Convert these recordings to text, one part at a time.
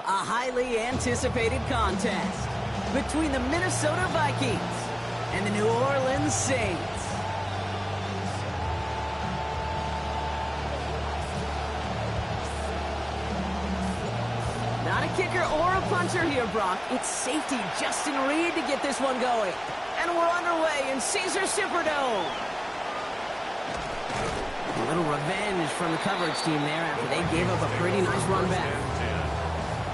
a highly anticipated contest between the Minnesota Vikings and the New Orleans Saints. Not a kicker or a puncher here, Brock. It's safety Justin Reed to get this one going. And we're underway in Caesar Superdome. A little revenge from the coverage team there after they gave up a pretty nice run back.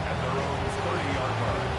At their own 30-yard line.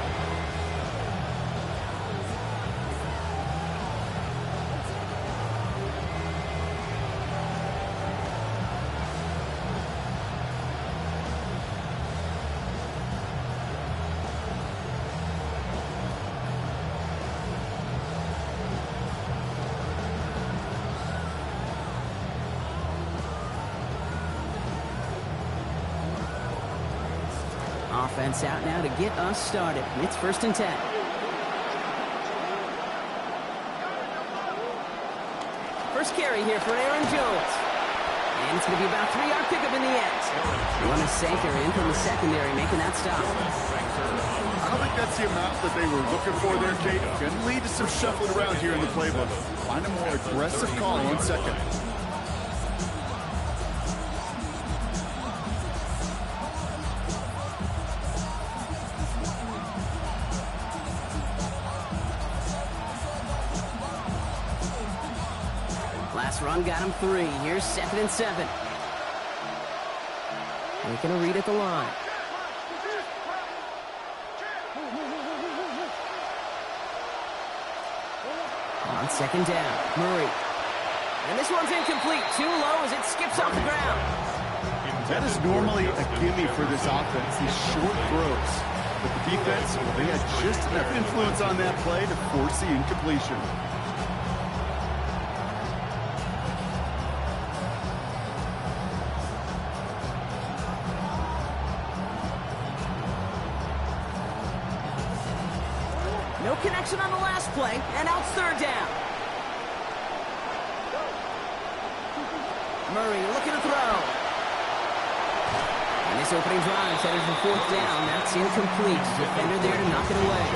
Offense out now to get us started. It's 1st and 10. First carry here for Aaron Jones. And it's going to be about a 3-yard pickup in the end. One is Sanker in from the secondary, making that stop. I don't think that's the amount that they were looking for there, Kate. Going to lead to some shuffling around here in the playbook. Find a more aggressive call on 2nd. Last run got him 3. Here's 2nd and 7. Making a read at the line. On 2nd down, Murray. And this one's incomplete. Too low as it skips off the ground. That is normally a gimme for this offense, these short throws. But the defense, well, they had just enough influence on that play to force the incompletion. No connection on the last play, and out 3rd down. Murray looking to throw. And this opening drive set for 4th down. That's incomplete. Defender there to knock it away.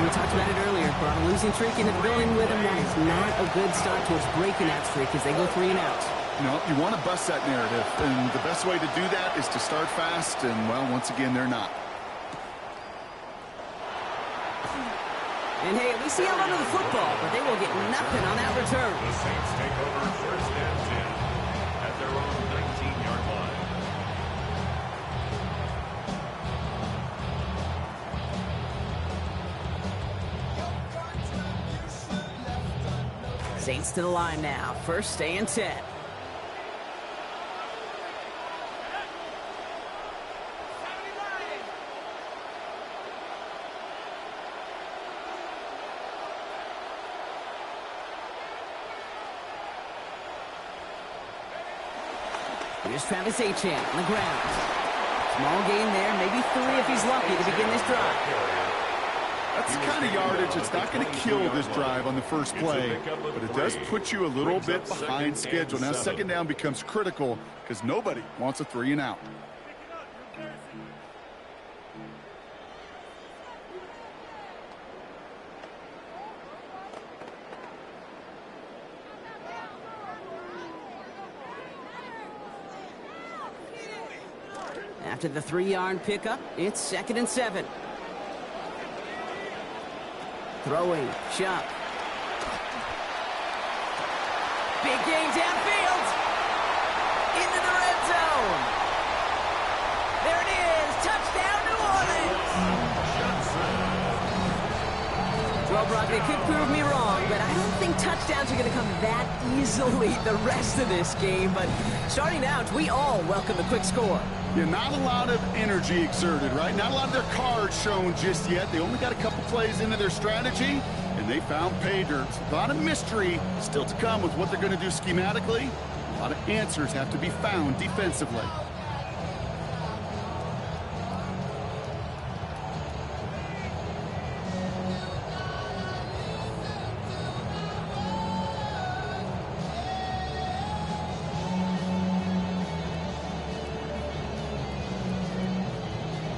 We talked about it earlier. Brought a losing streak into the building with him. That is not a good start towards breaking that streak as they go 3 and out. No, you want to bust that narrative, and the best way to do that is to start fast, and, well, once again, they're not. And hey, at least he held onto the football, but they will get nothing on that return. The Saints take over 1st and 10 at their own 19-yard line. Saints to the line now. 1st and 10. Here's Travis Etienne on the ground. Small gain there, maybe 3 if he's lucky to begin this drive. That's the kind of yardage that's not going to kill this drive on the first play, but it does put you a little bit behind schedule. Now 2nd down becomes critical because nobody wants a 3 and out. After the 3-yard pickup, it's 2nd and 7. Throwing, Chuck. Big gain downfield. Into the red zone. There it is. Touchdown, New Orleans. Well, Brock, they could prove me wrong, but I don't think touchdowns are going to come that easily the rest of this game. But starting out, we all welcome the quick score. Yeah, not a lot of energy exerted, right? Not a lot of their cards shown just yet. They only got a couple plays into their strategy, and they found pay dirt. A lot of mystery still to come with what they're going to do schematically. A lot of answers have to be found defensively.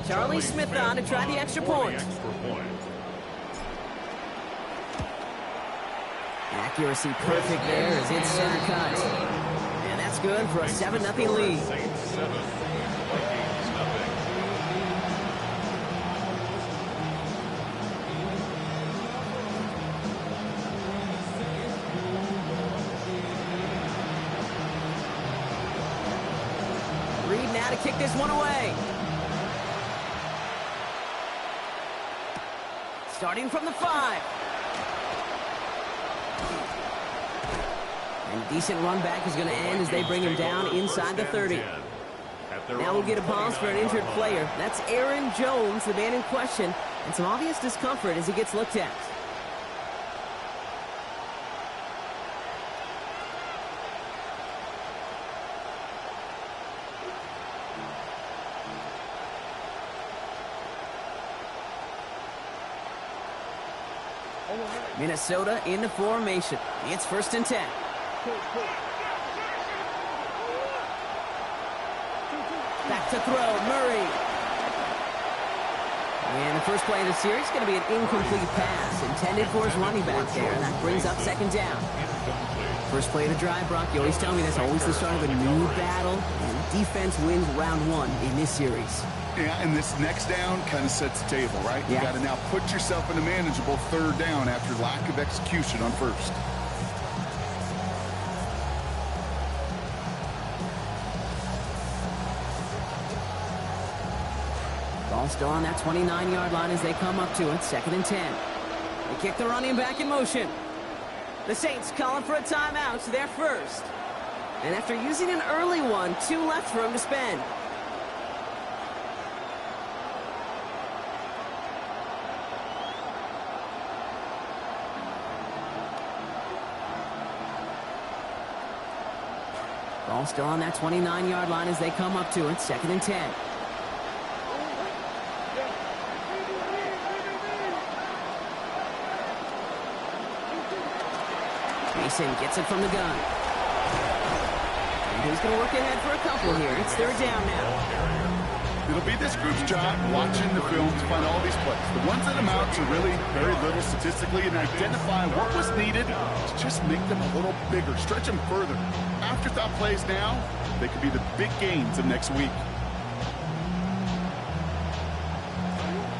Charlie Smith on to try the extra point. Accuracy perfect there as it's center cut. And that's good for a 7-0 lead. Saints 7, Vikings nothing. Reed now to kick this one away. Starting from the 5. And decent run back is going to end as they bring him down inside the 30. Now we'll get a pause for an injured player. That's Aaron Jones, the man in question, and some obvious discomfort as he gets looked at. Minnesota into formation. It's 1st and 10. Back to throw, Murray. And the first play of the series is going to be an incomplete pass intended for his running back there. And that brings up 2nd down. First play of the drive, Brock. You always tell me that's always the start of a new battle. And defense wins round 1 in this series. Yeah, and this next down kind of sets the table, right? Yeah. You got to now put yourself in a manageable 3rd down after lack of execution on 1st. Ball still on that 29-yard line as they come up to it. 2nd and 10. They kick the running back in motion. The Saints calling for a timeout. They're first. And after using an early one, 2 left for him to spend. Ball still on that 29-yard line as they come up to it. 2nd and 10. Mason gets it from the gun. And he's going to work ahead for a couple here. It's 3rd down now. It'll be this group's job watching the film to find all these plays. The ones that amount to really very little statistically and identify what was needed to just make them a little bigger, stretch them further. Afterthought plays now, they could be the big gains of next week.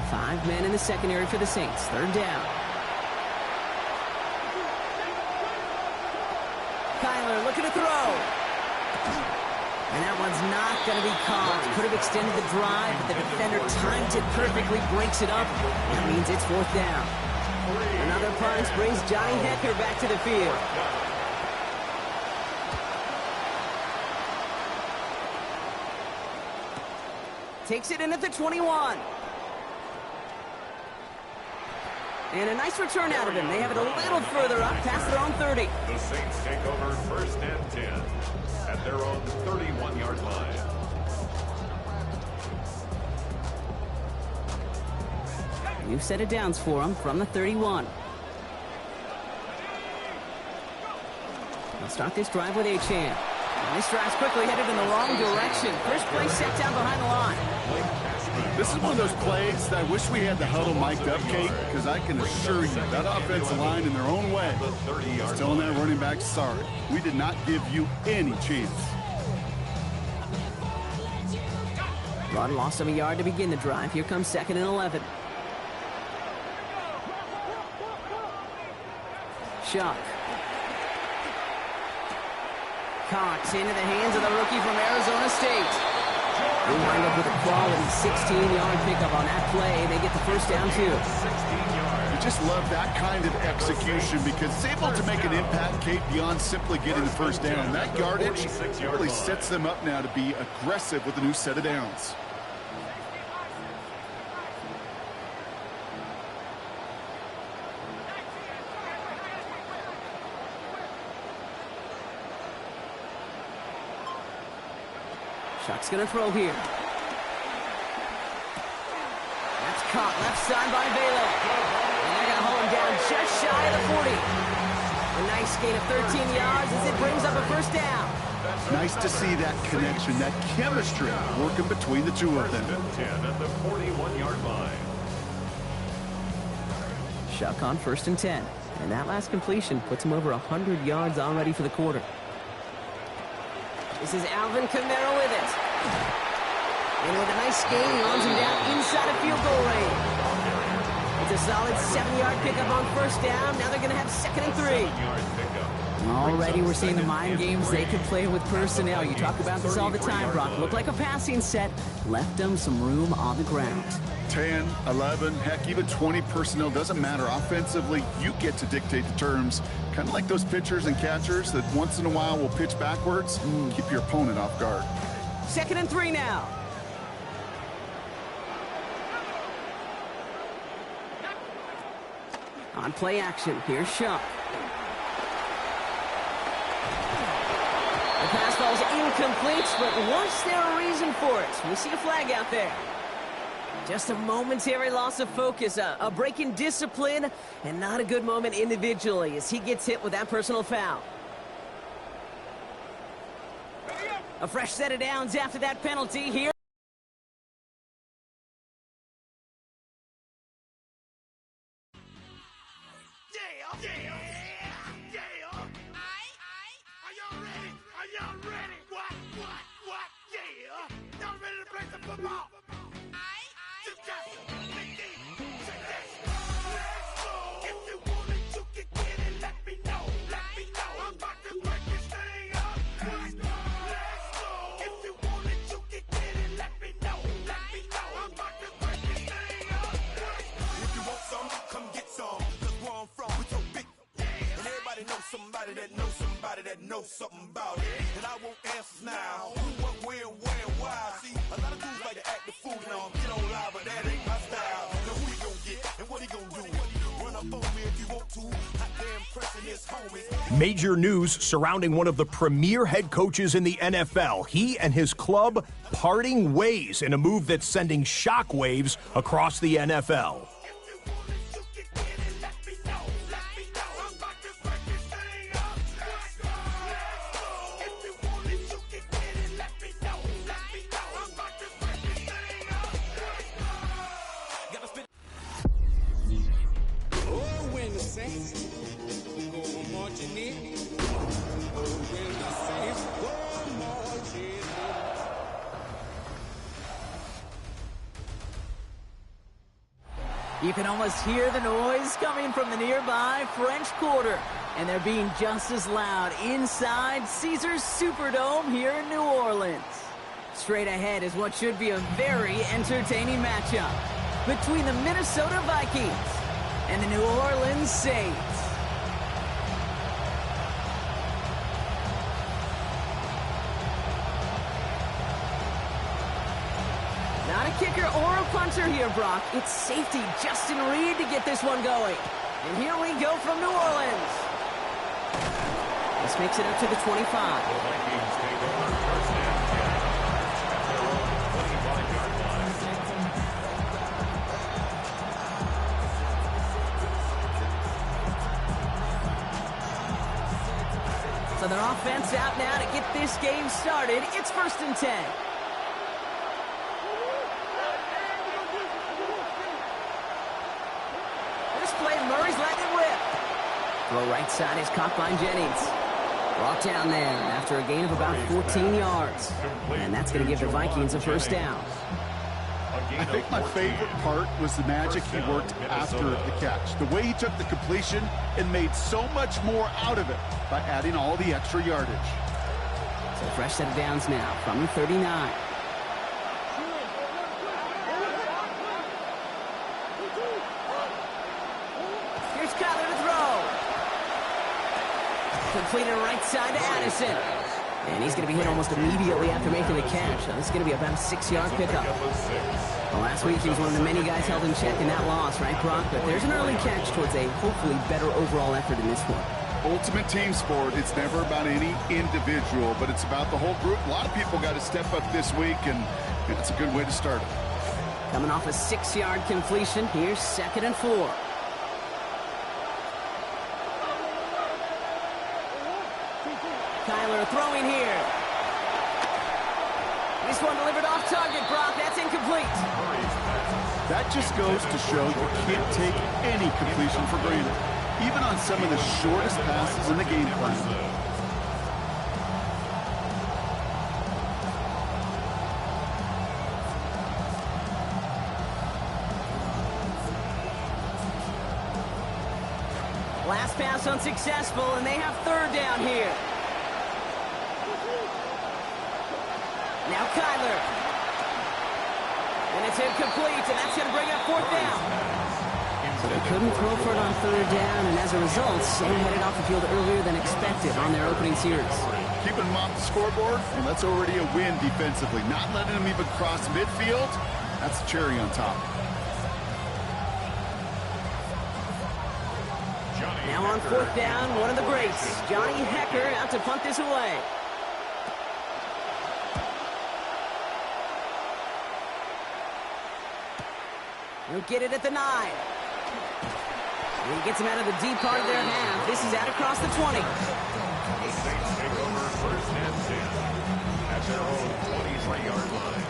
5 men in the secondary for the Saints. 3rd down. Kyler looking to throw. And that one's not going to be caught. Could have extended the drive, but the defender timed it perfectly, breaks it up. That means it's 4th down. Another punt brings Johnny Hecker back to the field. Takes it in at the 21. And a nice return out of him. They have it a little further up past their own 30. The Saints take over 1st and 10 at their own 31-yard line. New set of downs for them from the 31. They'll start this drive with Achane. This drive's quickly headed in the wrong direction. First play set down behind the line. This is one of those plays that I wish we had the huddle mic'd up, Kate, because I can assure you that offensive line in their own way is telling that running back, sorry, we did not give you any chance. Rod lost him a yard to begin the drive. Here comes 2nd and 11. Shock. Cox into the hands of the rookie from Arizona State. They wind up with a quality 16-yard pickup on that play. They get the 1st down, too. You just love that kind of execution because it's able to make an impact, Kate, beyond simply getting the 1st down. That yardage really sets them up now to be aggressive with a new set of downs. Shock's going to throw here. That's caught left side by Baylor. And they're going to haul him down just shy of the 40. A nice gain of 13 yards as it brings up a 1st down. Nice to see that connection, that chemistry working between the two of them. 10 at the 40 20-yard line. Shuck on 1st and 10. And that last completion puts him over 100 yards already for the quarter. This is Alvin Kamara with it. And with a nice gain, he runs him down inside of field goal range. It's a solid 7-yard pickup on 1st down. Now they're going to have 2nd and 3. 7-yard pickup. Already we're seeing the mind games they can play with personnel. You talk about this all the time, Brock. Looked like a passing set. Left them some room on the ground. 10, 11, heck, even 20 personnel, doesn't matter. Offensively, you get to dictate the terms. Kind of like those pitchers and catchers that once in a while will pitch backwards. Keep your opponent off guard. 2nd and 3 now. On play action, here's Shuck. The pass ball's incomplete, but was there a reason for it? We see a flag out there. Just a momentary loss of focus, a break in discipline, and not a good moment individually as he gets hit with that personal foul. A fresh set of downs after that penalty here. Somebody that knows something about it. And I won't answer now. Who, what, where, and why. See, a lot of dudes like to act the fool now. Get on live, but that ain't my style. Now who he gonna get and what he gonna do? Run up on me if you want to. Hot damn pressing his homies. Major news surrounding one of the premier head coaches in the NFL. He and his club parting ways in a move that's sending shockwaves across the NFL. You can almost hear the noise coming from the nearby French Quarter. And they're being just as loud inside Caesars Superdome here in New Orleans. Straight ahead is what should be a very entertaining matchup between the Minnesota Vikings and the New Orleans Saints. Not a kicker or a punter here, Brock. It's safety Justin Reed to get this one going. And here we go from New Orleans. This makes it up to the 25. The Vikings take over 1st and 10 at their own 25-yard line. So their offense out now to get this game started. It's 1st and 10. Murray's letting it rip. Throw right side is caught by Jennings. Brought down there after a gain of about 14 yards. And that's going to give the Vikings a 1st down. I think my favorite part was the magic he worked after the catch. The way he took the completion and made so much more out of it by adding all the extra yardage. So fresh set of downs now from the 39. Completed right side to Addison. And he's going to be hit almost immediately after making the catch. So this is going to be about a 6-yard pickup. Well, last week he was one of the many guys held in check in that loss, right, Brock? But there's an early catch towards a hopefully better overall effort in this one. Ultimate team sport. It's never about any individual, but it's about the whole group. A lot of people got to step up this week, and it's a good way to start it. Coming off a 6-yard completion, here's 2nd and 4. Kyler throwing here. This one delivered off target, Brock. That's incomplete. That just goes to show you can't take any completion for granted, even on some of the shortest passes in the game plan. Last pass unsuccessful, and they have third down here. Now Kyler. And it's incomplete, and that's going to bring up fourth down. So they couldn't throw for it on third down, and as a result, Sam headed off the field earlier than expected on their opening series. Keeping them off the scoreboard, well, that's already a win defensively. Not letting them even cross midfield, that's the cherry on top. Now on fourth down, one of the greats, Johnny Hecker, out to punt this away. He'll get it at the 9. And he gets him out of the deep part of their half. This is out across the 20. The Saints take over first and 10 at their own 23-yard line.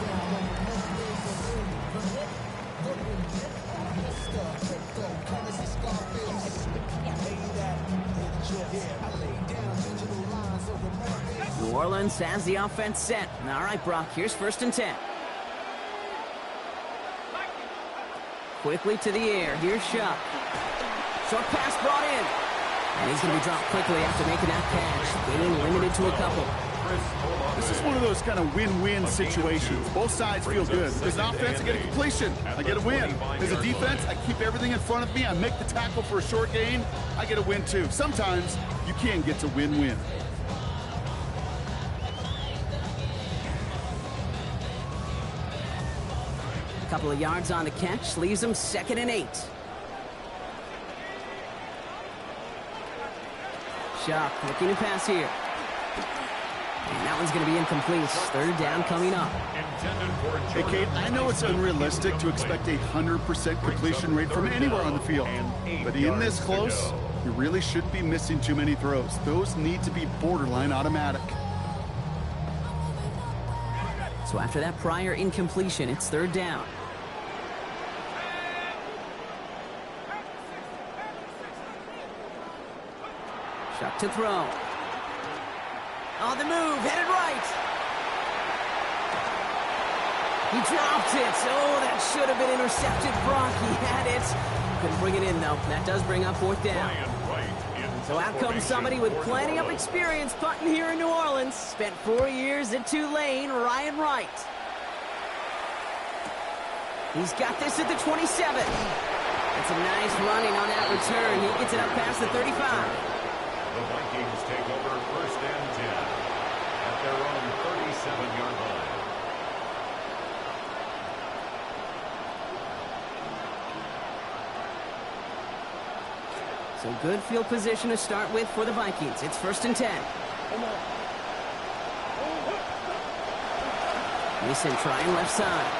New Orleans has the offense set. All right, Brock, here's first and 10. Quickly to the air. Here's Shuck. Short pass brought in. And he's going to be dropped quickly after making that catch. Getting limited to a couple. This is one of those kind of win-win situations. Both sides feel good. As an offense, I get a completion. I get a win. As a defense, I keep everything in front of me. I make the tackle for a short gain. I get a win, too. Sometimes you can get to win-win. A couple of yards on the catch. Leaves them 2nd and 8. Shuck looking to pass here. And that one's going to be incomplete. Third down coming up. Hey, Kate, I know it's unrealistic to expect a 100% completion rate from anywhere on the field. But in this close, you really shouldn't be missing too many throws. Those need to be borderline automatic. So after that prior incompletion, it's third down. Shuck to throw. On the move, headed right. He dropped it. Oh, that should have been intercepted. Brock, he had it. Couldn't bring it in, though. That does bring up fourth down. So out comes somebody with plenty of experience punting here in New Orleans. Spent 4 years at Tulane, Ryan Wright. He's got this at the 27. That's a nice running on that return. He gets it up past the 35. The Vikings take over first and 10 at their own 37-yard line. So good field position to start with for the Vikings. It's first and 10. Mason trying left side.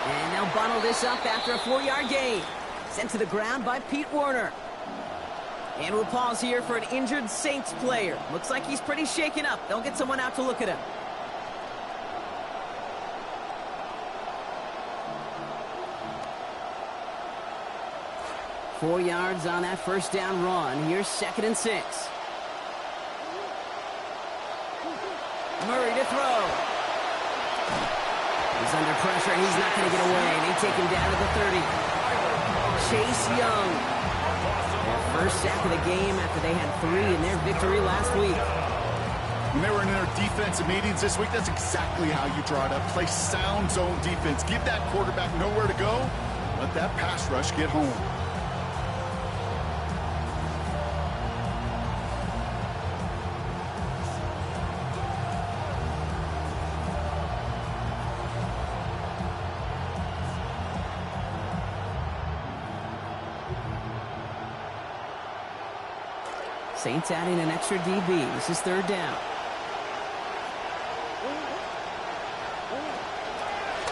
And they'll bottle this up after a 4-yard gain. Sent to the ground by Pete Werner. And we'll pause here for an injured Saints player. Looks like he's pretty shaken up. They'll get someone out to look at him. Four yards on that first down run. Here's 2nd and 6. Murray to throw. He's under pressure, and he's not going to get away. They take him down to the 30. Chase Young. Their first sack of the game after they had 3 in their victory last week. When they were in their defensive meetings this week, that's exactly how you draw it up. Play sound zone defense. Give that quarterback nowhere to go. Let that pass rush get home. Saints adding an extra DB. This is third down.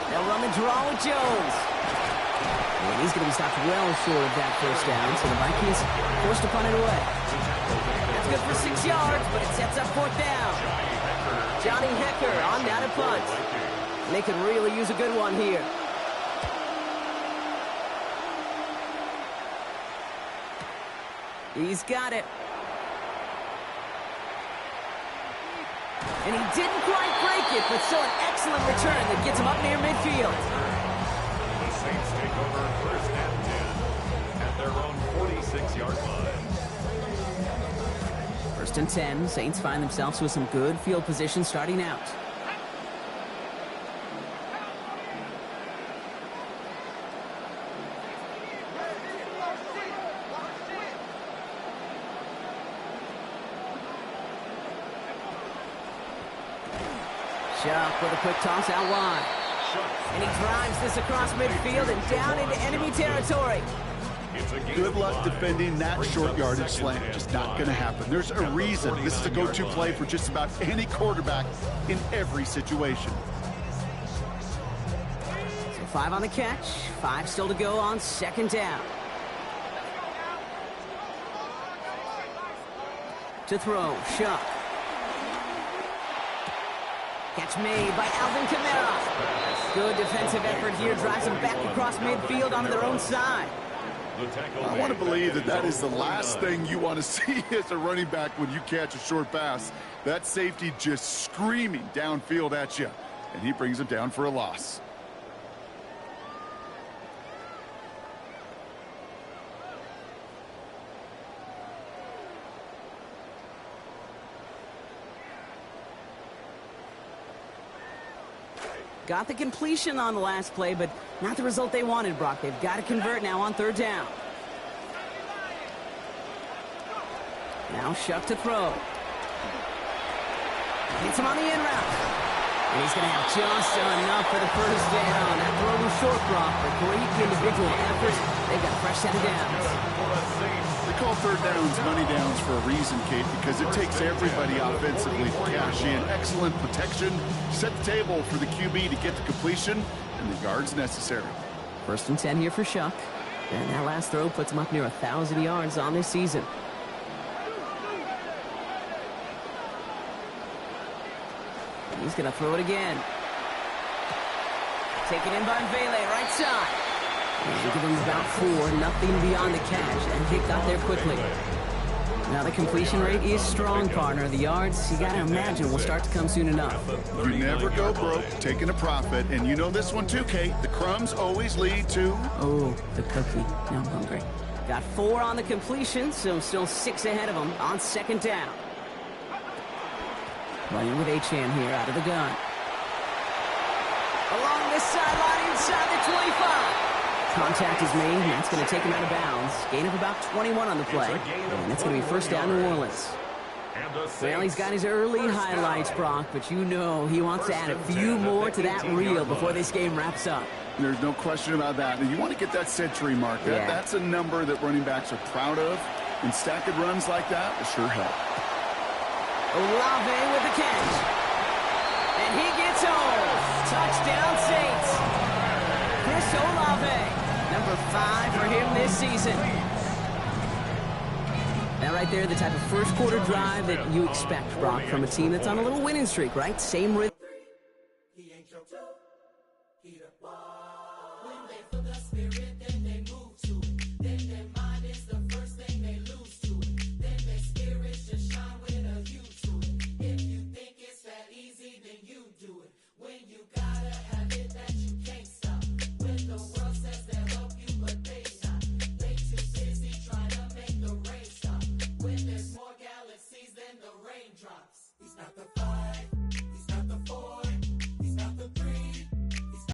They'll run the draw with Jones. And he's going to be stopped well short of that first down, so the Vikings forced to punt it away. That's good for 6 yards, but it sets up fourth down. Johnny Hecker on down to punt. And they could really use a good one here. He's got it. And he didn't quite break it, but still an excellent return that gets him up near midfield. The Saints take over first and 10 at their own 46-yard line. First and 10, Saints find themselves with some good field position starting out. Shuck with a quick toss out wide. And he drives this across midfield and down into enemy territory. Good luck defending that short yardage slant. Just not going to happen. There's a reason this is a go-to play for just about any quarterback in every situation. So 5 on the catch, 5 still to go on second down. To throw, Shuck. Catch made by Alvin Kamara. Good defensive effort here, drives them back across midfield onto their own side. I want to believe that that is the last thing you want to see as a running back when you catch a short pass. That safety just screaming downfield at you, and he brings him down for a loss. Got the completion on the last play, but not the result they wanted, Brock. They've got to convert now on third down. Now Shuck to throw. Hits him on the in route. And he's going to have just enough for the first down. That throw was short, Brock, but great individual effort. They've got a fresh set of downs. They call third downs money downs for a reason, Kate, because it takes everybody offensively to cash in. Excellent protection, set the table for the QB to get the completion and the yards necessary. First and 10 here for Shuck. And that last throw puts him up near 1,000 yards on this season. He's going to throw it again. Taken in by Vele, right side. They give him about 4, nothing beyond the catch. That kick got there quickly. Now the completion rate is strong, partner. The yards, you got to imagine, will start to come soon enough. You never go broke taking a profit, and you know this one too, Kate. The crumbs always lead to... Oh, the cookie. Now I'm hungry. Got 4 on the completion, so still 6 ahead of him on second down. Running with Achane here out of the gun. Along this sideline inside the 25. Contact is made, and that's going to take him out of bounds. Gain of about 21 on the play. And that's going to be first down New Orleans. Well, he's got his early highlights, Brock, but you know he wants to add a few more to that reel before this game wraps up. There's no question about that. And you want to get that century mark. Yeah. That's a number that running backs are proud of. And stacked runs like that will sure help. Olave with the catch. And he gets home. Touchdown, Saints. Chris Olave, number 5 for him this season. Now right there, the type of first quarter drive that you expect, Brock, from a team that's on a little winning streak, right? Same rhythm.